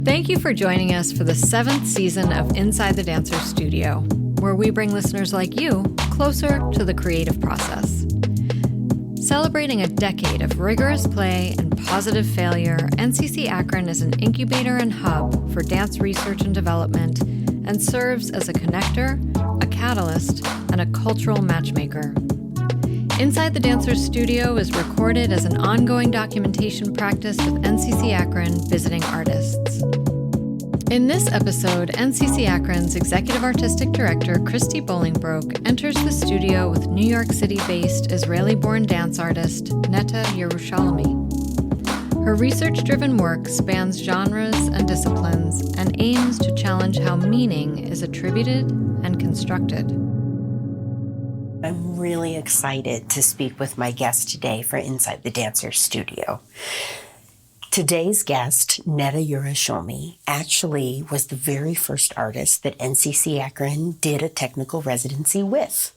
Thank you for joining us for the 7th season of Inside the Dancer Studio, where we bring listeners like you closer to the creative process. Celebrating a decade of rigorous play and positive failure, NCCAkron is an incubator and hub for dance research and development and serves as a connector, a catalyst, and a cultural matchmaker. Inside the Dancer's Studio is recorded as an ongoing documentation practice with NCCAkron visiting artists. In this episode, NCCAkron's Executive Artistic Director, Christy Bolingbroke, enters the studio with New York City-based Israeli-born dance artist, Netta Yerushalmy. Her research-driven work spans genres and disciplines and aims to challenge how meaning is attributed and constructed. I'm really excited to speak with my guest today for Inside the Dancer Studio. Today's guest, Netta Yerushalmy, actually was the very first artist that NCCAkron did a technical residency with.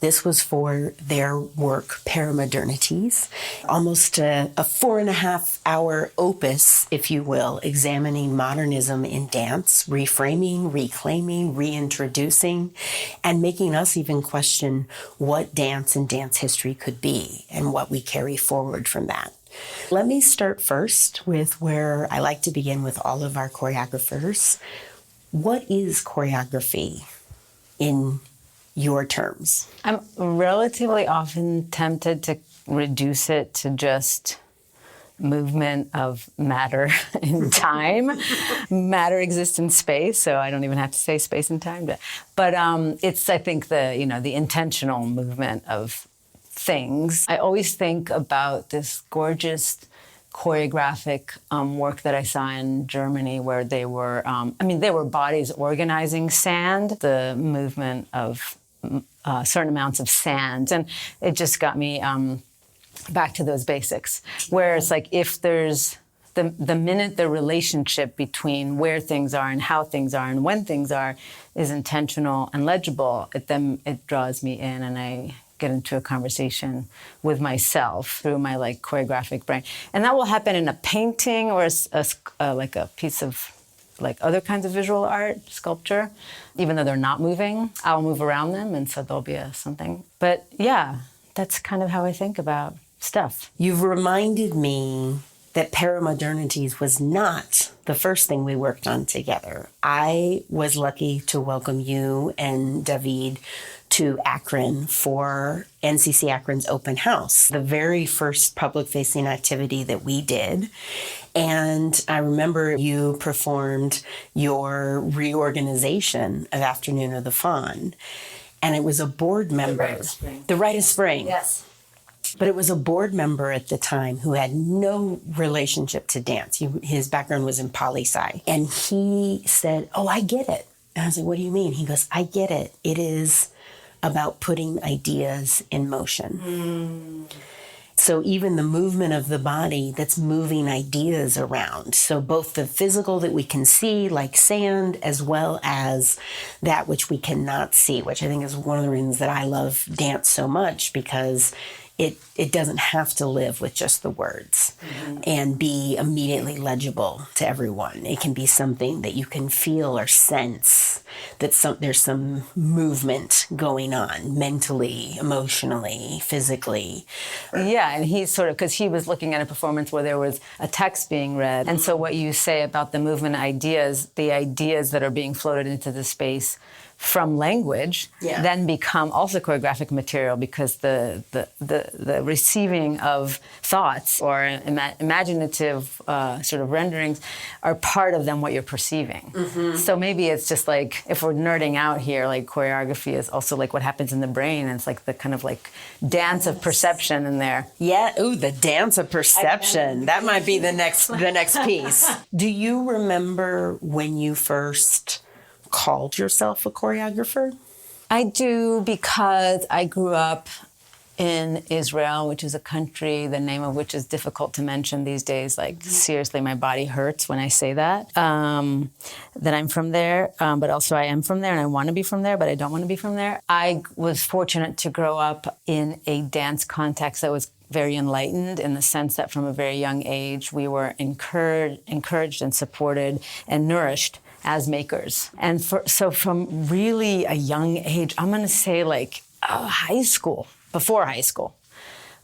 This was for their work, Paramodernities, almost a 4.5-hour opus, if you will, examining modernism in dance, reframing, reclaiming, reintroducing, and making us even question what dance and dance history could be and what we carry forward from that. Let me start first with where I like to begin with all of our choreographers. What is choreography in your terms? I'm relatively often tempted to reduce it to just movement of matter in time. Matter exists in space, so I don't even have to say space and time. But it's, I think, the intentional movement of things. I always think about this gorgeous choreographic work that I saw in Germany where they were, they were bodies organizing sand, the movement of certain amounts of sand. And it just got me back to those basics, where it's like if there's the minute the relationship between where things are and how things are and when things are is intentional and legible, it draws me in and I get into a conversation with myself through my choreographic brain. And that will happen in a painting or a piece of other kinds of visual art, sculpture. Even though they're not moving, I'll move around them and so there'll be something. But yeah, that's kind of how I think about stuff. You've reminded me that Paramodernities was not the first thing we worked on together. I was lucky to welcome you and David to Akron for NCCAkron's open house, the very first public-facing activity that we did. And I remember you performed your reorganization of Afternoon of the Faun. And it was a board member. The Rite of Spring. Yes. But it was a board member at the time who had no relationship to dance. His background was in poli-sci. And he said, "Oh, I get it." And I was like, "What do you mean?" He goes, "I get it. It is about putting ideas in motion." So even the movement of the body that's moving ideas around. So both the physical that we can see, like sand, as well as that which we cannot see, which I think is one of the reasons that I love dance so much, because it doesn't have to live with just the words and be immediately legible to everyone. It can be something that you can feel or sense that there's some movement going on mentally, emotionally, physically. Yeah, and he's sort of, because he was looking at a performance where there was a text being read. And so what you say about the movement ideas, the ideas that are being floated into the space from language, then become also choreographic material, because the receiving of thoughts or imaginative sort of renderings are part of then what you're perceiving. So maybe it's just if we're nerding out here, choreography is also what happens in the brain, and it's the kind of dance of perception in there. Yeah, ooh, the dance of perception. That might be the next piece. Do you remember when you first called yourself a choreographer? I do, because I grew up in Israel, which is a country, the name of which is difficult to mention these days. Seriously, my body hurts when I say that I'm from there, but also I am from there and I want to be from there, but I don't want to be from there. I was fortunate to grow up in a dance context that was very enlightened in the sense that from a very young age, we were encouraged and supported and nourished as makers. And so from really a young age, I'm going to say like high school, before high school,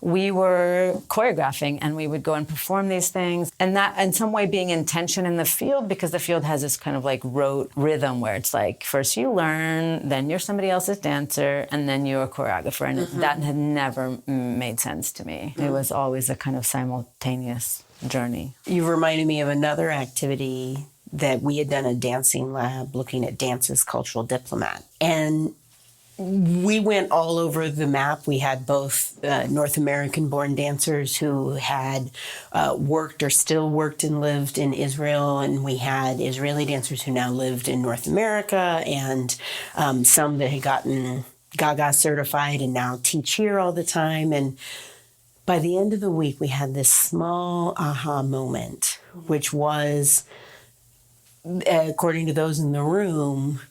we were choreographing and we would go and perform these things. And that in some way being in tension in the field, because the field has this kind of like rote rhythm where it's like, first you learn, then you're somebody else's dancer, and then you're a choreographer. And that had never made sense to me. It was always a kind of simultaneous journey. You reminded me of another activity that we had done a dancing lab looking at dance as cultural diplomat. And we went all over the map. We had both North American-born dancers who had worked or still worked and lived in Israel, and we had Israeli dancers who now lived in North America, and some that had gotten Gaga certified and now teach here all the time. And by the end of the week, we had this small aha moment, which was, according to those in the room,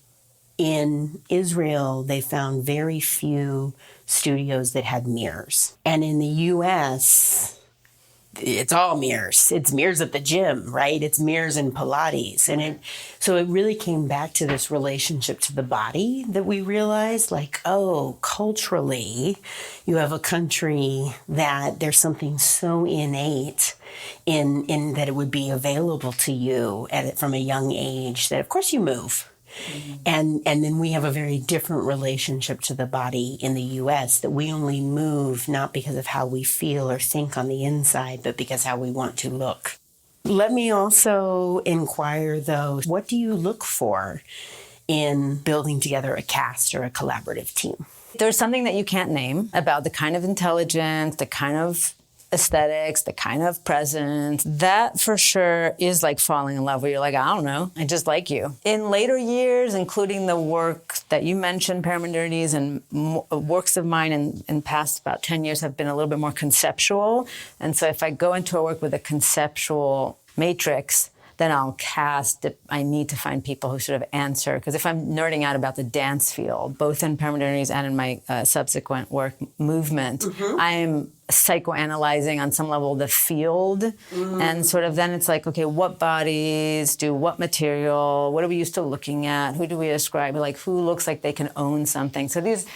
in Israel, they found very few studios that had mirrors. And in the US, it's all mirrors. It's mirrors at the gym, right? It's mirrors in Pilates. And so it really came back to this relationship to the body that we realized, like, oh, culturally, you have a country that there's something so innate in that it would be available to you from a young age that, of course, you move. And then we have a very different relationship to the body in the U.S. that we only move not because of how we feel or think on the inside, but because how we want to look. Let me also inquire, though, what do you look for in building together a cast or a collaborative team? There's something that you can't name about the kind of intelligence, the kind of aesthetics, the kind of presence. That for sure is like falling in love where you're like, I don't know, I just like you. In later years, including the work that you mentioned, Paramodernities, and works of mine in past about 10 years have been a little bit more conceptual. And so if I go into a work with a conceptual matrix, then I'll cast. I need to find people who sort of answer. Because if I'm nerding out about the dance field, both in Paramodernities and in my subsequent work, movement, I'm psychoanalyzing on some level the field. And sort of then it's like, okay, what bodies do what material? What are we used to looking at? Who do we ascribe? Like, who looks like they can own something? So these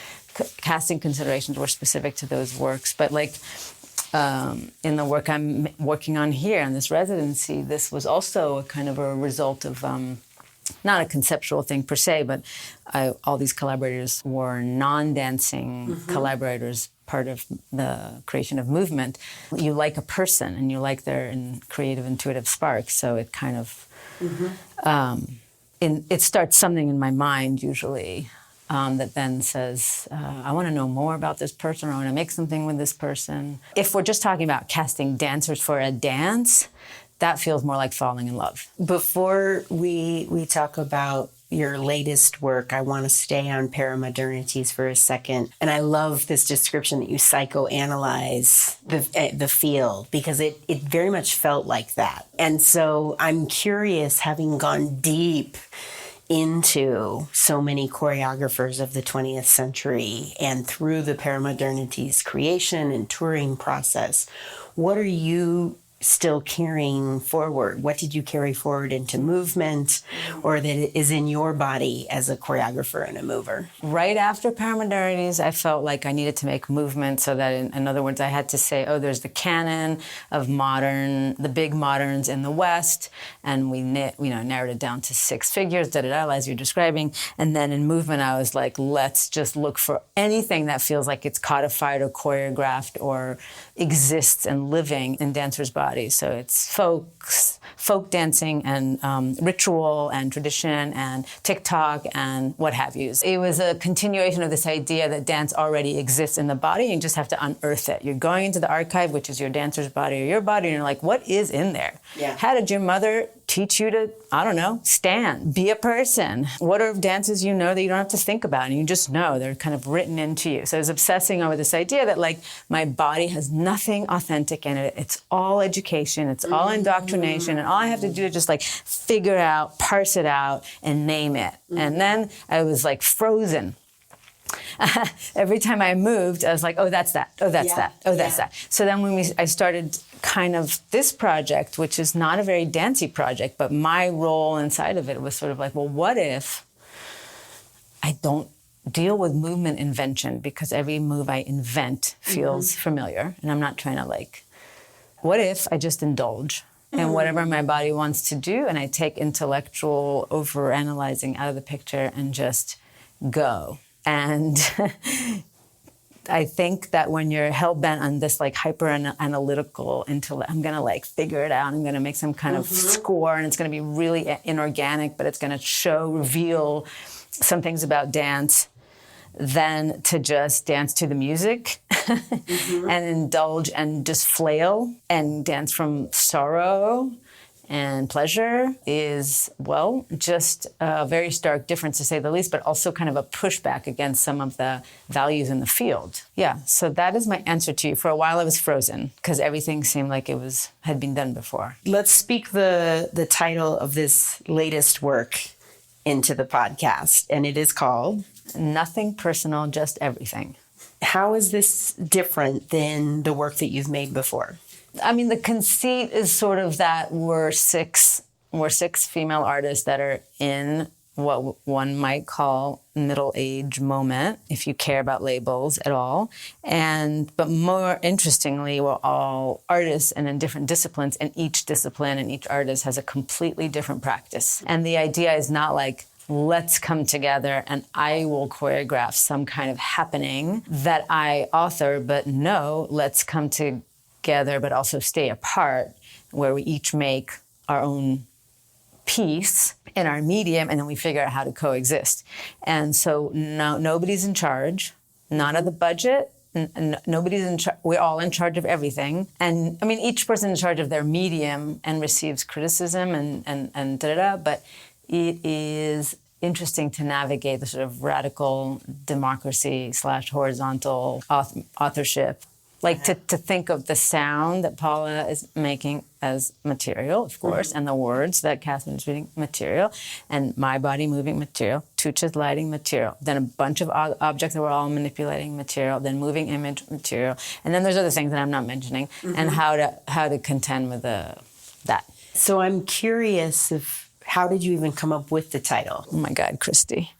casting considerations were specific to those works. But like, in the work I'm working on here in this residency, this was also a kind of a result of not a conceptual thing per se, but all these collaborators were non-dancing collaborators, part of the creation of movement. You like a person and you like their creative, intuitive spark, so it kind of it starts something in my mind usually. That then says, I want to know more about this person, or I want to make something with this person. If we're just talking about casting dancers for a dance, that feels more like falling in love. Before we talk about your latest work, I want to stay on Paramodernities for a second. And I love this description that you psychoanalyze the field, because it very much felt like that. And so I'm curious, having gone deep into so many choreographers of the 20th century and through the Paramodernities creation and touring process, what are you still carrying forward? What did you carry forward into movement, or that is in your body as a choreographer and a mover? Right after Paramodernities, I felt like I needed to make movement, so that in other words, I had to say, oh, there's the canon of the big moderns in the West, and we narrowed it down to 6 figures, as you're describing. And then in movement, I was like, let's just look for anything that feels like it's codified or choreographed or exists and living in dancers' bodies. So it's folk dancing and ritual and tradition and TikTok and what have you. It was a continuation of this idea that dance already exists in the body and you just have to unearth it. You're going into the archive, which is your dancer's body or your body, and you're like, what is in there? Yeah. How did your mother teach you to, I don't know, stand, be a person? What are dances you know that you don't have to think about and you just know? They're kind of written into you. So I was obsessing over this idea that like my body has nothing authentic in it. It's all education. It's all indoctrination. And all I have to do is just like figure out, parse it out, and name it. And then I was like frozen. every time I moved, I was like, oh, that's that. Oh, that's that. Oh, that's that. So then when I started kind of this project, which is not a very dancey project, but my role inside of it was sort of like, well, what if I don't deal with movement invention, because every move I invent feels familiar, and I'm not trying to like, what if I just indulge in whatever my body wants to do, and I take intellectual overanalyzing out of the picture and just go. And I think that when you're hell-bent on this like hyper-analytical intellect, I'm going to like figure it out, I'm going to make some kind of score, and it's going to be really inorganic, but it's going to reveal some things about dance, than to just dance to the music and indulge and just flail and dance from sorrow and pleasure is, well, just a very stark difference, to say the least, but also kind of a pushback against some of the values in the field. Yeah, so that is my answer to you. For a while I was frozen because everything seemed like it had been done before. Let's speak the title of this latest work into the podcast, and it is called Nothing Personal, Just Everything. How is this different than the work that you've made before? I mean, the conceit is sort of that we're six female artists that are in what one might call middle age moment, if you care about labels at all. But more interestingly, we're all artists and in different disciplines, and each discipline and each artist has a completely different practice. And the idea is not like, let's come together and I will choreograph some kind of happening that I author, but no, let's come together but also stay apart, where we each make our own piece in our medium, and then we figure out how to coexist. And so nobody's in charge, not of the budget, nobody's in charge. We're all in charge of everything. And I mean, each person in charge of their medium and receives criticism and da-da-da, but it is interesting to navigate the sort of radical democracy / horizontal authorship. Like to think of the sound that Paula is making as material, of course, and the words that Catherine is reading, material, and my body moving, material, Tucha's lighting, material, then a bunch of objects that we're all manipulating, material, then moving image, material, and then there's other things that I'm not mentioning, and how to contend with that. So I'm curious how did you even come up with the title? Oh my God, Christy.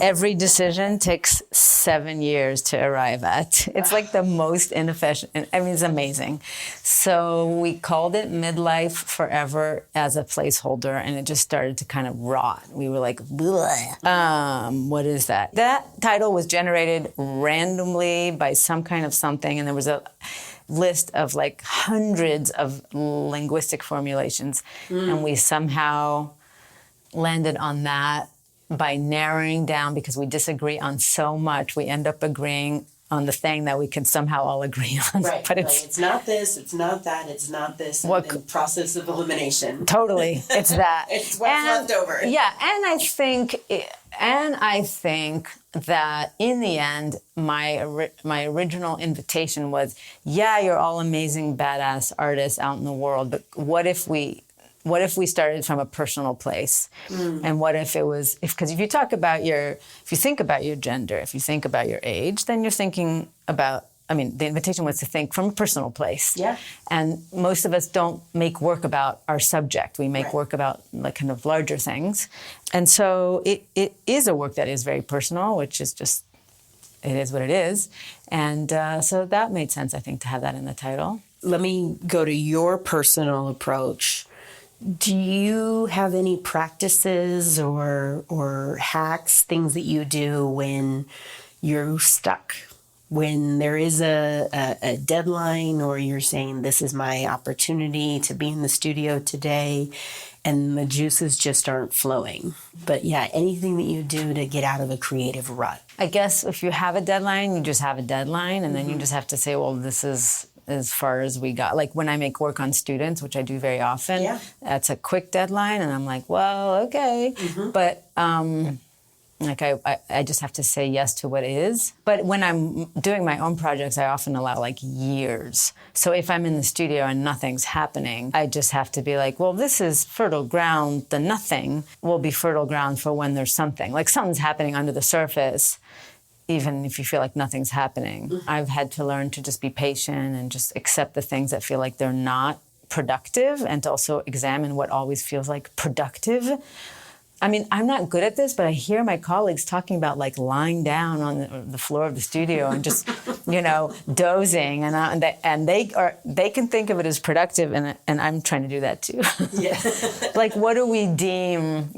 Every decision takes 7 years to arrive at. It's like the most inefficient. I mean, it's amazing. So we called it Midlife Forever as a placeholder, and it just started to kind of rot. We were like, what is that? That title was generated randomly by some kind of something, and there was a list of like hundreds of linguistic formulations, and we somehow landed on that by narrowing down, because we disagree on so much. We end up agreeing on the thing that we can somehow all agree on. Right, but it's not this, it's not that, it's not this, and process of elimination. Totally, it's that. It's what's left over. Yeah, and I think that in the end, my original invitation was, yeah, you're all amazing, badass artists out in the world, but what if we started from a personal place? And what if it was, because if you think about your gender, if you think about your age, then you're thinking about, the invitation was to think from a personal place. Yeah. And most of us don't make work about our subject. We make work about like kind of larger things. And so it is a work that is very personal, which is just, it is what it is. And so that made sense, I think, to have that in the title. Let me go to your personal approach. Do you have any practices or hacks, things that you do when you're stuck? When there is a deadline, or you're saying, this is my opportunity to be in the studio today, and the juices just aren't flowing. But yeah, anything that you do to get out of a creative rut. I guess if you have a deadline, you just have a deadline, and then you just have to say, well, this is as far as we got. Like when I make work on students, which I do very often, that's a quick deadline, and I'm like, well, okay. But I just have to say yes to what is. But when I'm doing my own projects, I often allow like years. So if I'm in the studio and nothing's happening, I just have to be like, well, this is fertile ground. The nothing will be fertile ground for when there's something. Like something's happening under the surface. even if you feel like nothing's happening. I've had to learn to just be patient and just accept the things that feel like they're not productive, and to also examine what always feels like productive. I mean, I'm not good at this, but I hear my colleagues talking about like lying down on the floor of the studio and just, dozing, and they can think of it as productive, and I'm trying to do that too. Yeah. Like, what do we deem,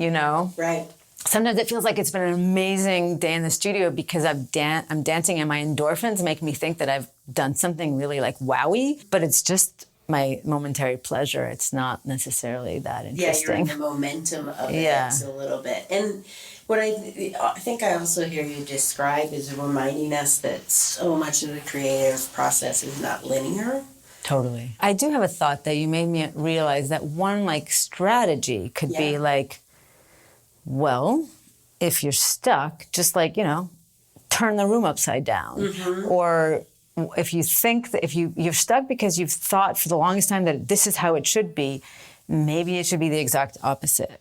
Right. Sometimes it feels like it's been an amazing day in the studio because I'm dancing and my endorphins make me think that I've done something really like wowie, but it's just my momentary pleasure. It's not necessarily that interesting. Yeah, you're in the momentum of it a little bit. And what I think I also hear you describe is reminding us that so much of the creative process is not linear. Totally. I do have a thought that you made me realize that one like strategy could be like, well, if you're stuck, just like, turn the room upside down. Or if you think that you're stuck because you've thought for the longest time that this is how it should be, maybe it should be the exact opposite,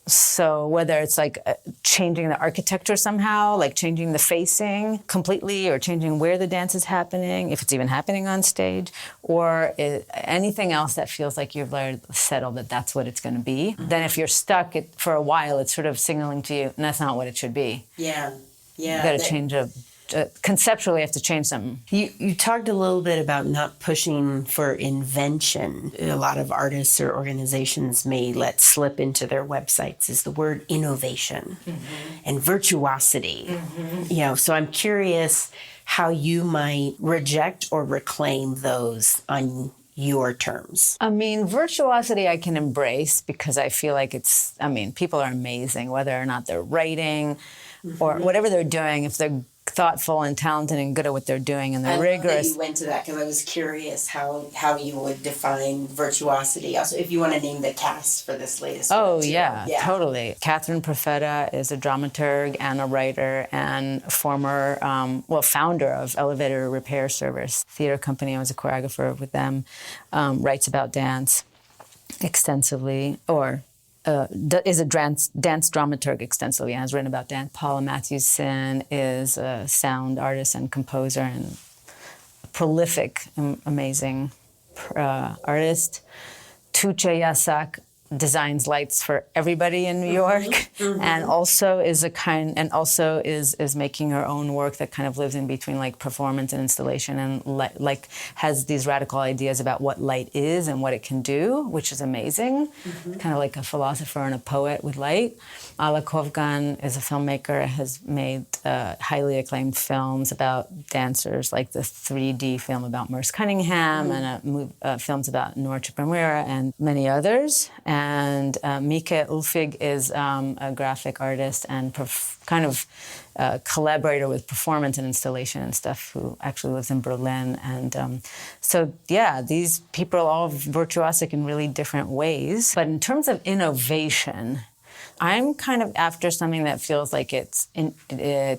So whether it's like changing the architecture somehow, like changing the facing completely, or changing where the dance is happening, if it's even happening on stage, or anything else that feels like you've learned settled that that's what it's going to be, then if you're stuck for a while, it's sort of signaling to you, and that's not what it should be. Yeah. You got to change conceptually, you have to change something. You talked a little bit about not pushing for invention. A lot of artists or organizations may let slip into their websites is the word innovation and virtuosity. So I'm curious how you might reject or reclaim those on your terms. I mean, virtuosity I can embrace because I feel like people are amazing, whether or not they're writing or whatever they're doing. If they're thoughtful and talented and good at what they're doing, and they're rigorous. I love that you went to that because I was curious how you would define virtuosity. Also, if you want to name the cast for this latest one too. Yeah, totally. Catherine Profeta is a dramaturg and a writer and former, founder of Elevator Repair Service theater company. I was a choreographer with them. Writes about dance extensively, is a dance dramaturg extensively and has written about dance. Paula Matthewson is a sound artist and composer and a prolific, amazing artist. Tuche Yasak designs lights for everybody in New York, and also is making her own work that kind of lives in between like performance and installation, and like has these radical ideas about what light is and what it can do, which is amazing. Kind of like a philosopher and a poet with light. Ala Kovgan is a filmmaker, has made highly acclaimed films about dancers, like the 3D film about Merce Cunningham, and films about Noor Chupramira and many others. And Micah Ulfig is a graphic artist and collaborator with performance and installation and stuff, who actually lives in Berlin. And these people are all virtuosic in really different ways. But in terms of innovation, I'm kind of after something that feels like it's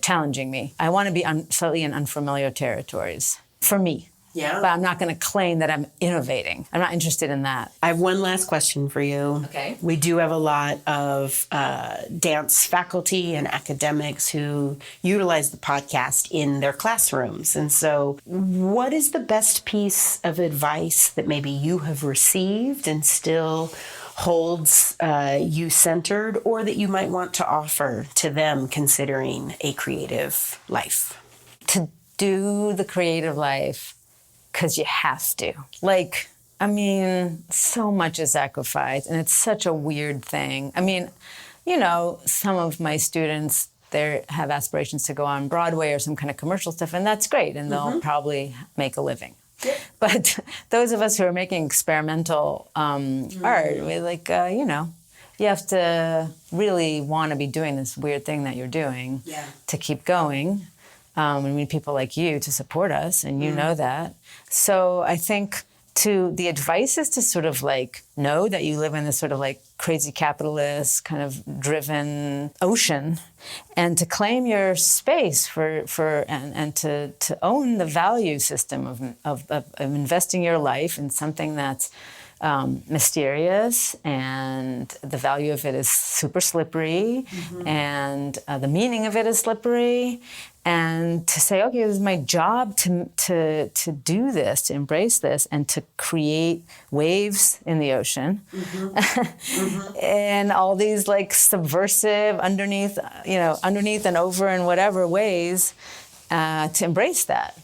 challenging me. I want to be slightly in unfamiliar territories, for me. Yeah. But I'm not going to claim that I'm innovating. I'm not interested in that. I have one last question for you. Okay. We do have a lot of dance faculty and academics who utilize the podcast in their classrooms. And so what is the best piece of advice that maybe you have received and still holds you centered, or that you might want to offer to them considering a creative life? To do the creative life because you have to. So much is sacrificed, and it's such a weird thing. Some of my students, they have aspirations to go on Broadway or some kind of commercial stuff, and that's great, and they'll probably make a living. Yeah. But those of us who are making experimental art, we're you have to really want to be doing this weird thing that you're doing to keep going. We need people like you to support us, and you know that. So I think the advice is to sort of know that you live in this sort of crazy capitalist kind of driven ocean, and to claim your space and to own the value system of investing your life in something that's mysterious, and the value of it is super slippery, and the meaning of it is slippery. And to say, okay, this is my job to do this, to embrace this, and to create waves in the ocean, and all these like subversive underneath and over and whatever ways, to embrace that.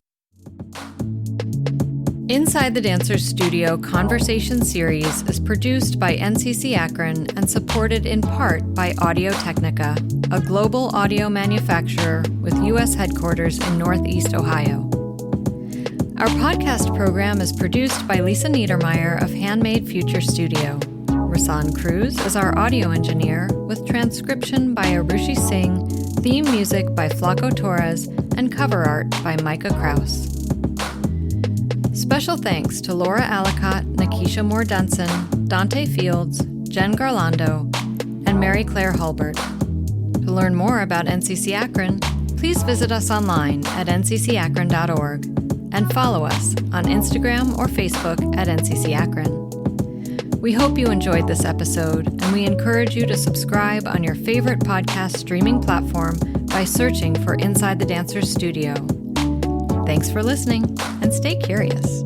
Inside the Dancers Studio Conversation Series is produced by NCCAkron and supported in part by Audio-Technica, a global audio manufacturer with U.S. headquarters in Northeast Ohio. Our podcast program is produced by Lisa Niedermeyer of Handmade Future Studio. Rahsaan Cruz is our audio engineer, with transcription by Arushi Singh, theme music by Flaco Torres, and cover art by Micah Kraus. Special thanks to Laura Alicott, Nikisha Moore-Dunson, Dante Fields, Jen Garlando, and Mary Claire Hulbert. To learn more about NCCAkron, please visit us online at nccakron.org and follow us on Instagram or Facebook at NCCAkron. We hope you enjoyed this episode, and we encourage you to subscribe on your favorite podcast streaming platform by searching for Inside the Dancers Studio. Thanks for listening, and stay curious.